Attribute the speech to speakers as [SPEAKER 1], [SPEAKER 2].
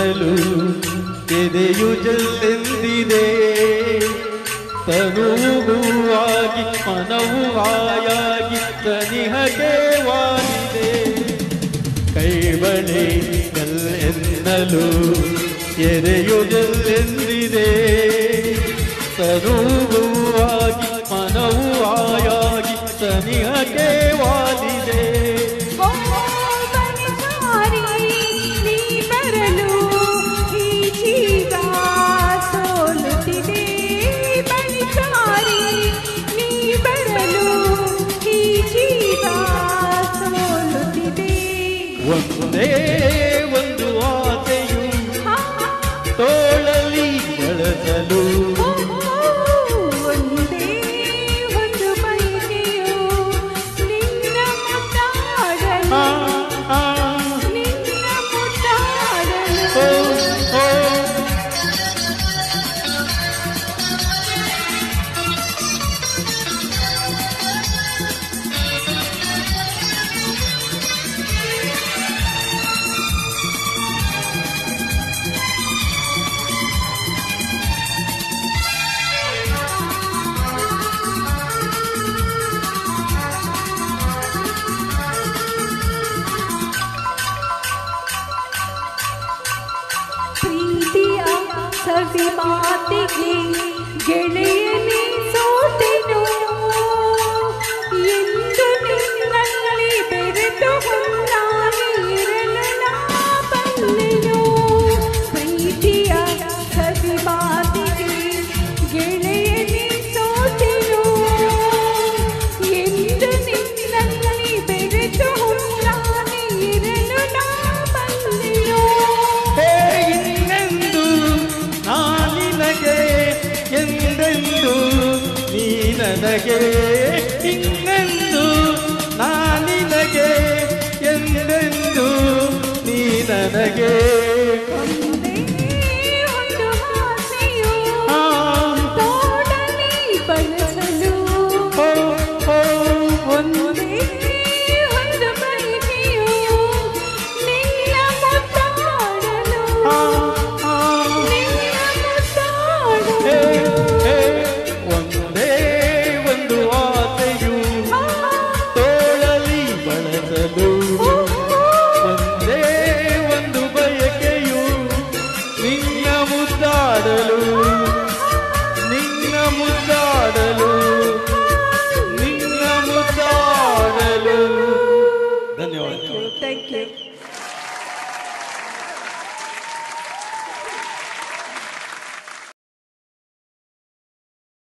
[SPEAKER 1] ಎನ್ನಲು ಎದೆಯು ಜಲ್ಲೆಂದಿದೆ. ತನುವಾಗಿ ಮನವು ಆಯಾಗಿ ಸನಿಹಗೆ ವಾಲಿದೆ. ಕೈಬಳೆ ಎನ್ನಲು ಎದೆಯು ಜಲ್ಲೆಂದಿದೆ. ತನುವಾಗಿ ಮನವು ಆಯಾಗಿ ಸನಿಹಗೆ ವಾಲಿದೆ. ಒಂದೇ ಒಂದು ಆಸೆಯು ತೋಳಲಿ ಬಳಸಲು.
[SPEAKER 2] ಒಂದೇ ಒಂದು ಬಯಕೆಯು ನಿನ್ನ ಮುಟ್ಟಾಡಲು. ನಿನ್ನ ಮುಟ್ಟಾಡಲು. ಪ್ರೀತಿಯ ಸವಿ ಮಾತಿಗೆ ಗೆಳೆಯನೇ ಸೋತೆನು ಎಂದು ನಿನ್ನಲ್ಲಿ ಬೆರೆತು ಹೊನ್ನಾಗಿರಲು ನಾ ಬಲ್ಲೆನು. ಪ್ರೀತಿಯ ಸವಿ ಮಾತಿಗೆ ಗೆಳೆಯನೇ ಸೋತೆನು ಎಂದು ನಿನ್ನಲ್ಲಿ ಬೆರೆತು ಹೊನ್ನಾಗಿರಲು ನಾ ಬಲ್ಲೆನು.
[SPEAKER 1] ಎಂದೆಂದು ನೀ ನನಗೆ ಇನ್ನೆಂದು ನಾನಿನಗೆ ಎಂದೆಂದು ನೀ ನನಗೆ.